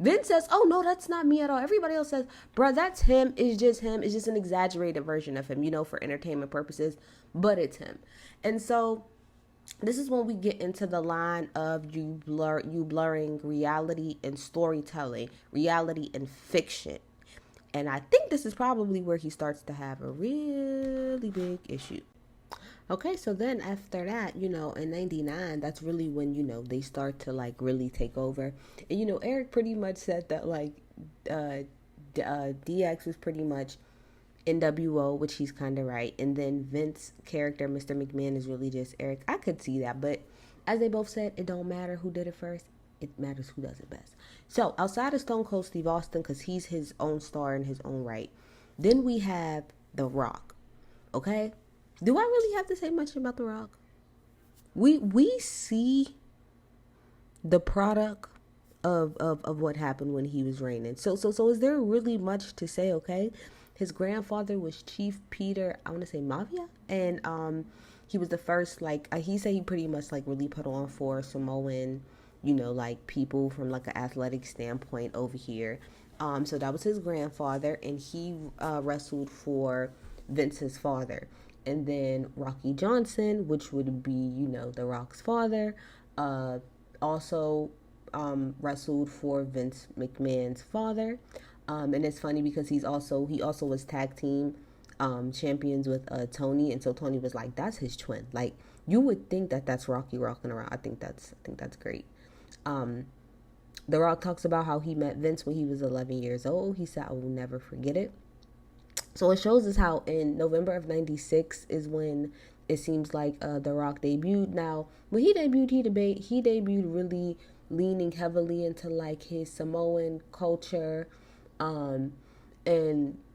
Speaker 1: Vince says, oh no, that's not me at all. Everybody else says, bruh, that's him. It's just him. It's just an exaggerated version of him, for entertainment purposes, but it's him. And so this is when we get into the line of you blurring reality and storytelling, reality and fiction. And I think this is probably where he starts to have a really big issue. Okay, so then after that, in 99, that's really when, they start to like really take over. And, Eric pretty much said that like DX was pretty much NWO, which he's kind of right. And then Vince's character, Mr. McMahon, is really just Eric. I could see that. But as they both said, it don't matter who did it first. It matters who does it best. So outside of Stone Cold Steve Austin, because he's his own star in his own right, then we have The Rock. Okay? Do I really have to say much about The Rock? We see the product of what happened when he was reigning. So is there really much to say? Okay, his grandfather was Chief Peter, I want to say Mafia, and he was the first, like he said he pretty much like really put on for Samoan, like people from like an athletic standpoint over here. So that was his grandfather, and he wrestled for Vince's father. And then Rocky Johnson, which would be, The Rock's father, also wrestled for Vince McMahon's father. And it's funny because he also was tag team champions with Tony, and so Tony was like, that's his twin. Like, you would think that that's Rocky rocking around. I think that's great. The Rock talks about how he met Vince when he was 11 years old. He said, I will never forget it. So it shows us how in November of 96 is when it seems like The Rock debuted. Now, when he debuted, he debuted really leaning heavily into like his Samoan culture. And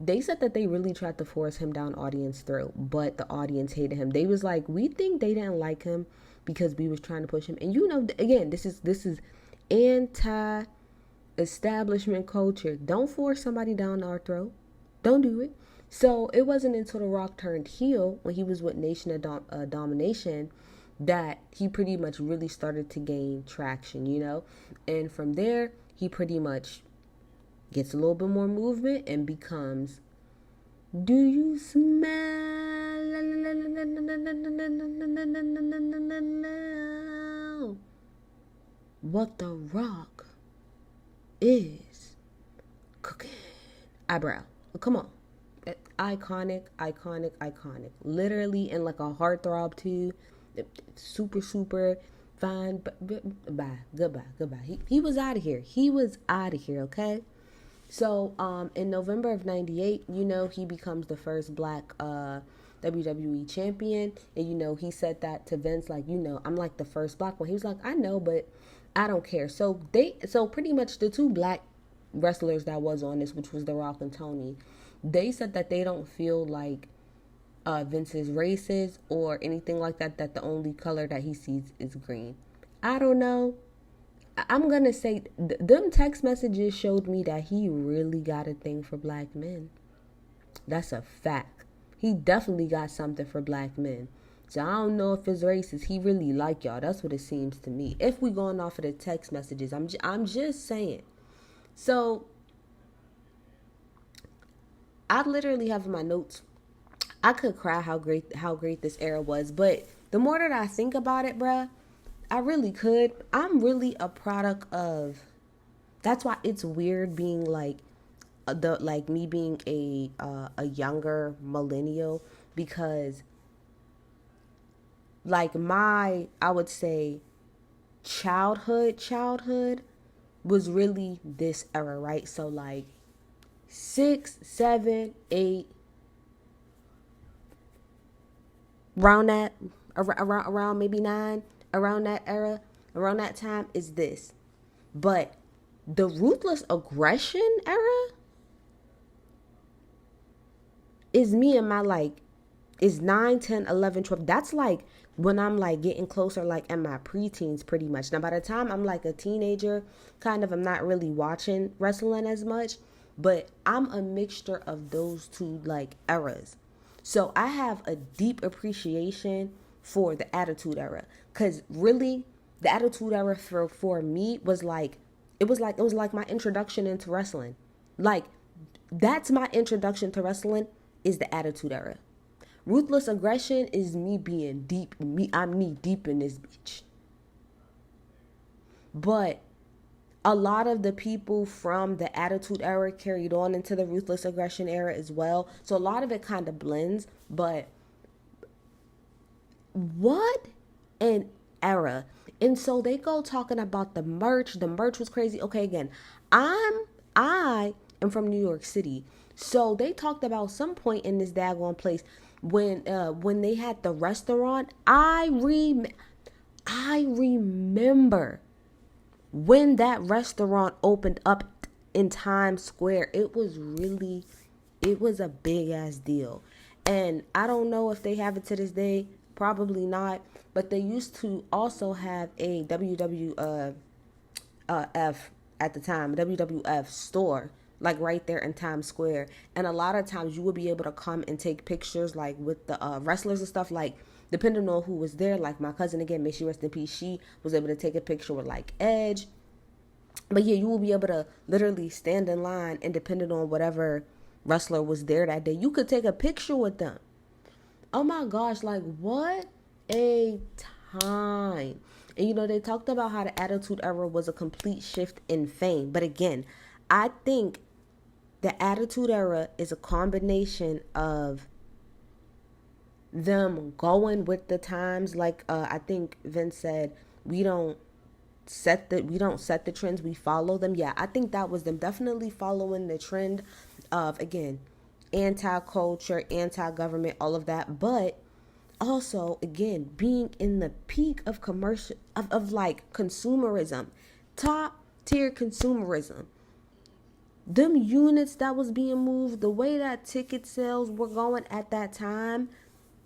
Speaker 1: they said that they really tried to force him down audience throat, but the audience hated him. They was like, we think they didn't like him because we was trying to push him. And again, this is anti-establishment culture. Don't force somebody down our throat. Don't do it. So it wasn't until The Rock turned heel when he was with Nation of Domination that he pretty much really started to gain traction, And from there, he pretty much gets a little bit more movement and becomes, do you smell what The Rock is cooking? Eyebrow. Come on. Iconic. Literally, and like a heartthrob too. Super fine. Bye. Goodbye. He was out of here. Okay? So, in November of 98, he becomes the first black WWE champion. And, he said that to Vince, like, I'm like the first black one. He was like, I know, but I don't care. So pretty much the two black wrestlers that was on this, which was The Rock and Tony, they said that they don't feel like Vince's races or anything like that, that the only color that he sees is green. I don't know. I'm gonna say them text messages showed me that he really got a thing for black men. That's a fact. He definitely got something for black men. So I don't know if it's racist. He really like y'all. That's what it seems to me. If we going off of the text messages, I'm just saying. So I literally have in my notes, I could cry how great this era was. But the more that I think about it, bruh, I really could. I'm really a product of. That's why it's weird being like me being a younger millennial, because like I would say childhood was really this era, right? So like 6, 7, 8, around that, around maybe 9, around that era, around that time is this. But the ruthless aggression era is me and my like, is 9, 10, 11, 12. That's like when I'm like getting closer, like in my preteens pretty much. Now by the time I'm like a teenager, kind of, I'm not really watching wrestling as much, but I'm a mixture of those two like eras. So I have a deep appreciation for the Attitude Era, because really the Attitude Era for me was like, it was like my introduction into wrestling. Like that's my introduction to wrestling, is the Attitude Era. Ruthless aggression is me being deep. I'm knee deep in this bitch. But a lot of the people from the Attitude Era carried on into the ruthless aggression era as well. So a lot of it kind of blends. But what an era. And so they go talking about the merch. The merch was crazy. Okay, again, I am from New York City. So they talked about some point in this daggone place when they had the restaurant. I remember when that restaurant opened up in Times Square. It was a big ass deal. And I don't know if they have it to this day, probably not, but they used to also have a WWF at the time, WWF store, like right there in Times Square. And a lot of times you would be able to come and take pictures like with the wrestlers and stuff, like depending on who was there. Like my cousin, again, may she rest in peace, she was able to take a picture with like Edge. But yeah, you will be able to literally stand in line, and depending on whatever wrestler was there that day, you could take a picture with them. Oh my gosh, like what a time. And you know, they talked about how the Attitude Era was a complete shift in fame. But again, I think the Attitude Era is a combination of them going with the times. Like I think Vince said, we don't set the trends, we follow them. Yeah, I think that was them definitely following the trend of, again, anti-culture, anti-government, all of that. But also, again, being in the peak of commercial of like consumerism, top tier consumerism. Them units that was being moved, the way that ticket sales were going at that time,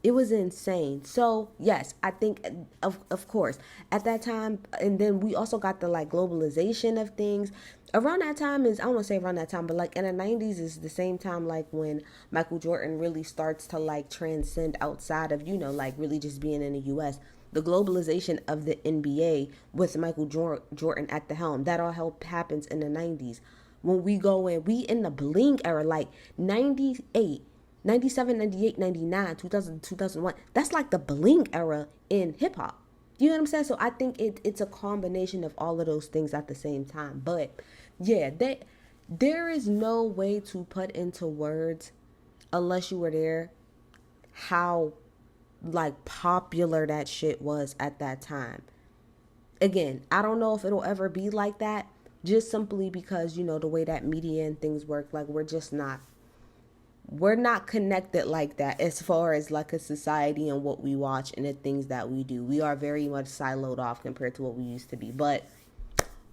Speaker 1: it was insane. So yes, I think of course at that time, and then we also got the like globalization of things. Around that time is, I don't want to say around that time, but like in the 90s is the same time like when Michael Jordan really starts to like transcend outside of, you know, like really just being in the US. The globalization of the NBA with Michael Jordan at the helm, that all happens in the 90s. When we go in, we in the bling era, like 98, 97, 98, 99, 2000, 2001. That's like the bling era in hip hop. You know what I'm saying? So I think it's a combination of all of those things at the same time. But yeah, there is no way to put into words, unless you were there, how like popular that shit was at that time. Again, I don't know if it'll ever be like that, just simply because, you know, the way that media and things work, like we're not connected like that as far as like a society and what we watch and the things that we do. We are very much siloed off compared to what we used to be. But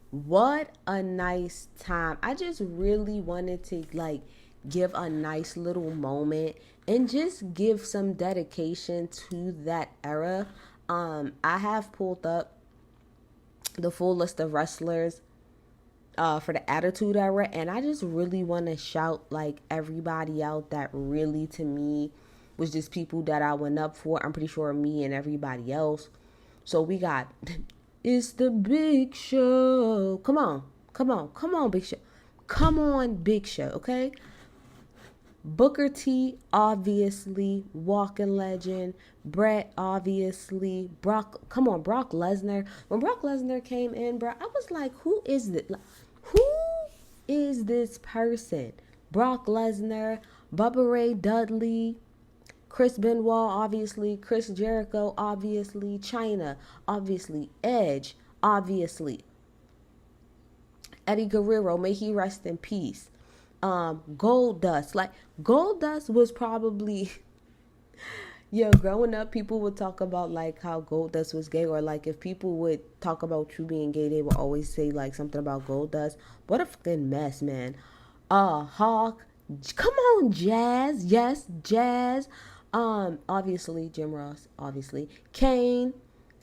Speaker 1: what a nice time. I just really wanted to like give a nice little moment and just give some dedication to that era. I have pulled up the full list of wrestlers for the Attitude Era, and I just really want to shout like everybody out that really to me was just people that I went up for. I'm pretty sure me and everybody else. So we got it's the Big Show. Come on, Big Show. Come on, Big Show, okay? Booker T, obviously, walking legend. Brett, obviously. Brock Lesnar. When Brock Lesnar came in, bro, I was like, who is this? Who is this person? Brock Lesnar, Bubba Ray Dudley, Chris Benoit, obviously. Chris Jericho, obviously. Chyna, obviously. Edge, obviously. Eddie Guerrero, may he rest in peace. Goldust. Like, Goldust was probably growing up, people would talk about like how Goldust was gay, or like if people would talk about you being gay, they would always say like something about Goldust. What a fucking mess, man. Hawk, come on, Jazz. Yes, Jazz. Obviously Jim Ross, obviously. Kane,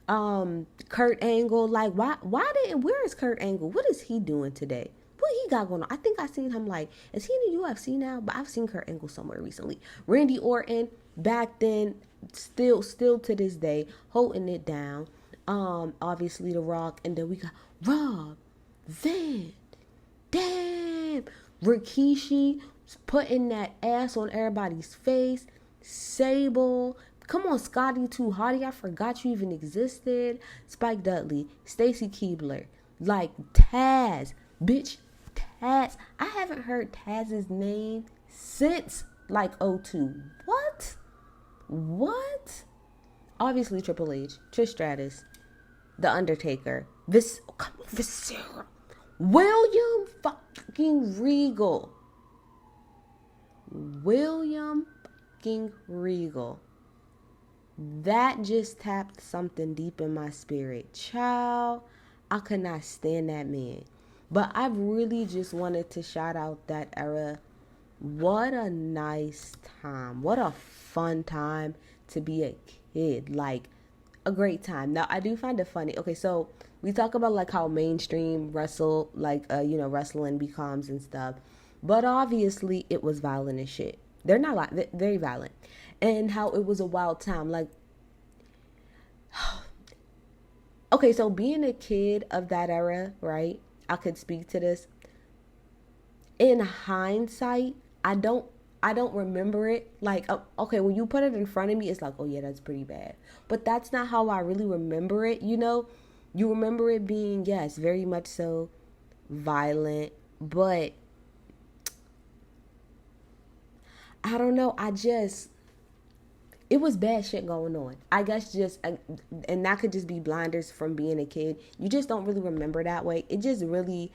Speaker 1: Kurt Angle. Like, where is Kurt Angle? What is he doing today? What he got going on? I think I seen him, like, is he in the UFC now? But I've seen Kurt Angle somewhere recently. Randy Orton, back then, still to this day, holding it down. Obviously The Rock, and then we got Rob Van Dam, Rikishi putting that ass on everybody's face. Sable, come on, Scotty 2 Hottie, I forgot you even existed. Spike Dudley, Stacy Keibler, like Taz, bitch. Taz. I haven't heard Taz's name since like '02. What? Obviously Triple H, Trish Stratus, The Undertaker, Viscera, William fucking Regal. That just tapped something deep in my spirit. Child, I could not stand that man. But I really just wanted to shout out that era. What a nice time. What a fun time to be a kid. Like, a great time. Now, I do find it funny. Okay, so we talk about like how mainstream wrestling becomes and stuff. But obviously, it was violent as shit. They're not like, very violent. And how it was a wild time. Like, okay, so being a kid of that era, right? I could speak to this. In hindsight, I don't remember it. Like, okay, when you put it in front of me, it's like, oh yeah, that's pretty bad. But that's not how I really remember it, you know? You remember it being, yes, very much so violent, but I don't know. It was bad shit going on. I guess and that could just be blinders from being a kid. You just don't really remember that way. It just really,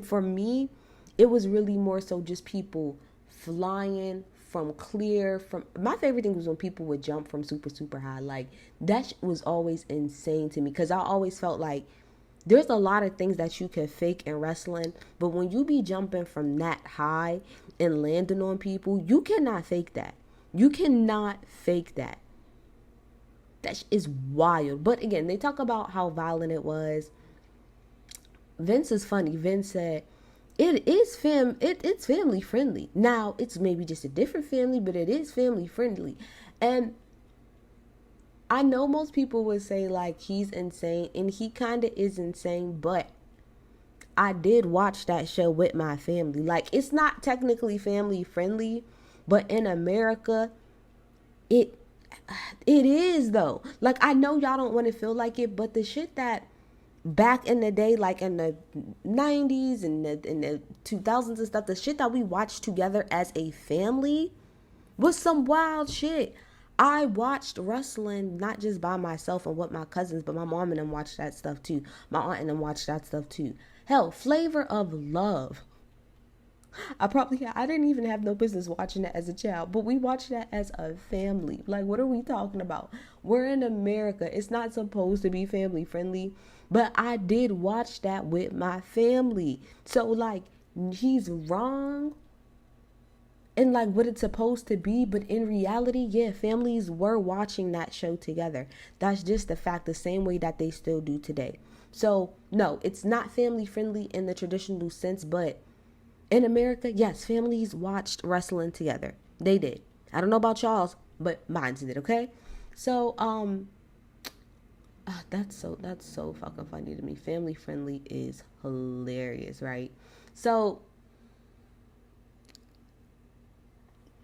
Speaker 1: for me, it was really more so just people flying from my favorite thing was when people would jump from super, super high. Like, that was always insane to me, because I always felt like there's a lot of things that you can fake in wrestling, but when you be jumping from that high and landing on people, you cannot fake that. You cannot fake that. That is wild. But again, they talk about how violent it was. Vince is funny. Vince said, it's family friendly. Now, it's maybe just a different family, but it is family friendly. And I know most people would say like he's insane, and he kind of is insane, but I did watch that show with my family. Like, it's not technically family friendly, but in America, it is though. Like, I know y'all don't want to feel like it, but the shit that back in the day, like in the 90s and in the 2000s and stuff, the shit that we watched together as a family was some wild shit. I watched wrestling not just by myself and with my cousins, but my mom and them watched that stuff too. My aunt and them watched that stuff too. Hell, Flavor of Love. I didn't even have no business watching that as a child, but we watched that as a family. Like, what are we talking about? We're in America. It's not supposed to be family friendly, but I did watch that with my family. So, like, he's wrong, and like what it's supposed to be, but in reality, yeah, families were watching that show together. That's just the fact, the same way that they still do today. So no, it's not family friendly in the traditional sense, but in America, yes, families watched wrestling together. They did. I don't know about y'all's, but mine did. Okay, so that's so fucking funny to me. Family friendly is hilarious, right? So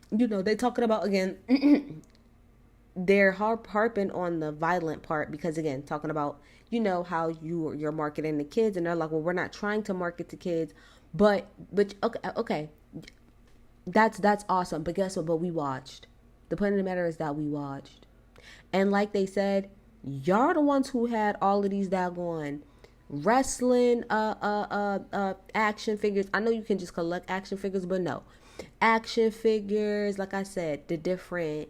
Speaker 1: they talking about again. They're harping on the violent part because again, talking about how you're marketing to kids, and they're like, well, we're not trying to market to kids, but okay, that's awesome. But guess what? But we watched. The point of the matter is that we watched, and like they said, y'all the ones who had all of these daggone wrestling action figures. I know you can just collect action figures, but no, action figures, like I said, the different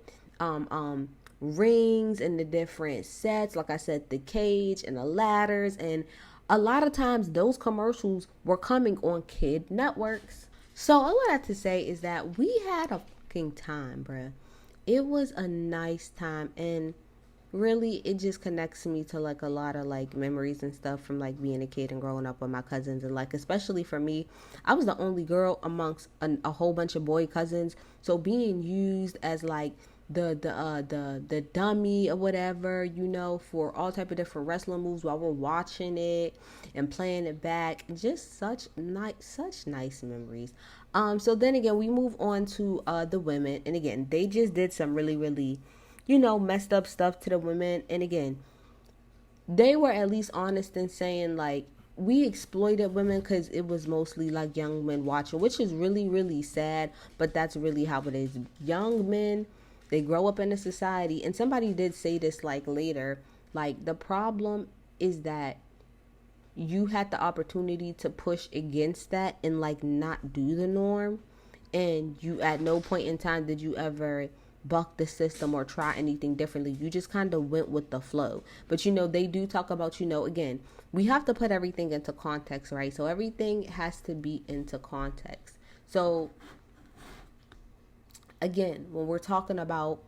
Speaker 1: rings and the different sets, like I said, the cage and the ladders, and a lot of times those commercials were coming on kid networks. So all I have to say is that we had a fucking time, bruh. It was a nice time, and really it just connects me to like a lot of like memories and stuff from like being a kid and growing up with my cousins. And like, especially for me, I was the only girl amongst a whole bunch of boy cousins, so being used as like the dummy or whatever, for all type of different wrestling moves while we're watching it and playing it back, just such nice memories. So then again, we move on to the women, and again, they just did some really really messed up stuff to the women. And again, they were at least honest in saying like, we exploited women because it was mostly like young men watching, which is really really sad, but that's really how it is. Young men, they grow up in a society, and somebody did say this like later, like the problem is that you had the opportunity to push against that and like not do the norm, and you at no point in time did you ever buck the system or try anything differently. You just kind of went with the flow. But they do talk about, again, we have to put everything into context, right? So everything has to be into context. So again, when we're talking about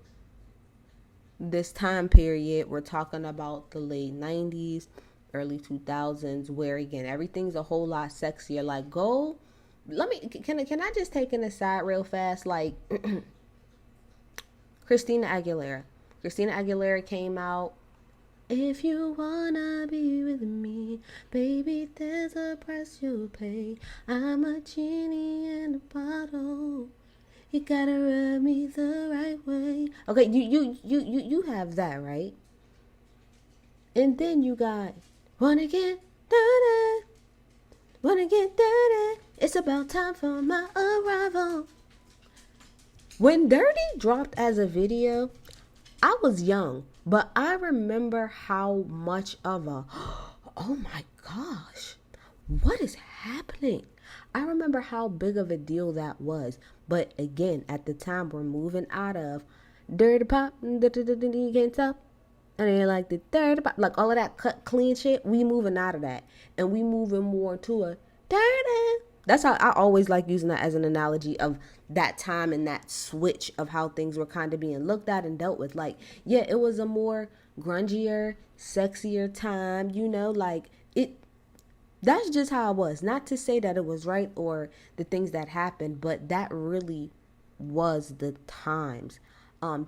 Speaker 1: this time period, we're talking about the late 90s, early 2000s, where again, everything's a whole lot sexier. Like, can I just take an aside real fast? Like, Christina Aguilera. Christina Aguilera came out. If you wanna be with me, baby, there's a price you'll pay. I'm a genie in a bottle. You gotta rub me the right way. Okay, you have that, right? And then you got wanna get dirty, wanna get dirty. It's about time for my arrival. When Dirty dropped as a video, I was young, but I remember how much of a, oh my gosh, what is happening? I remember how big of a deal that was. But again, at the time, we're moving out of dirty pop, you can't stop, and then like the dirty pop, like all of that cut clean shit. We moving out of that, and we moving more to a dirty. That's how I always like using that as an analogy of that time and that switch of how things were kind of being looked at and dealt with. Like, yeah, it was a more grungier, sexier time, like it. That's just how it was. Not to say that it was right or the things that happened, but that really was the times.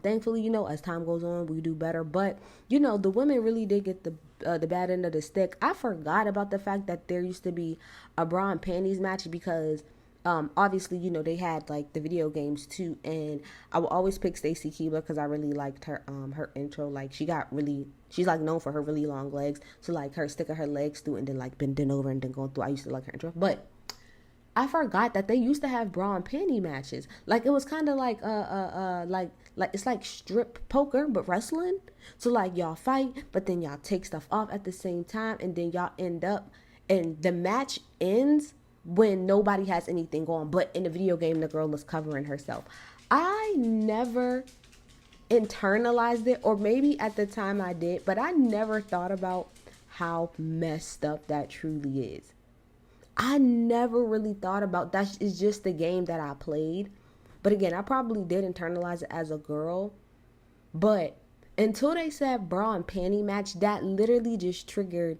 Speaker 1: Thankfully, as time goes on, we do better. But the women really did get the bad end of the stick. I forgot about the fact that there used to be a bra and panties match because obviously, they had like the video games too, and I would always pick Stacy Keibler because I really liked her intro. Like she's like known for her really long legs, so like her sticking her legs through and then like bending over and then going through. I used to like her intro, but I forgot that they used to have bra and panty matches. Like it was kind of like like it's like strip poker but wrestling. So like y'all fight, but then y'all take stuff off at the same time, and then y'all end up, and the match ends when nobody has anything on. But in the video game, the girl is covering herself. I never internalized it, or maybe at the time I did, but I never thought about how messed up that truly is. I never really thought about that. It's just the game that I played, But again, I probably did internalize it as a girl. But until they said bra and panty match, that literally just triggered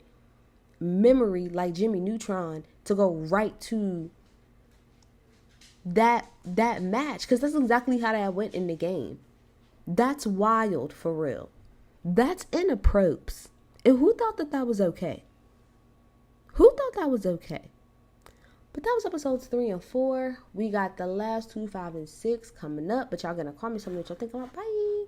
Speaker 1: memory like Jimmy Neutron to go right to that match, because that's exactly how that went in the game. That's wild, for real. That's inappropriate. And who thought that was okay? Who thought that was okay? But that was episodes 3 and 4. We got the last 2, 5, and 6 coming up. But y'all gonna call me something that y'all think about. Bye.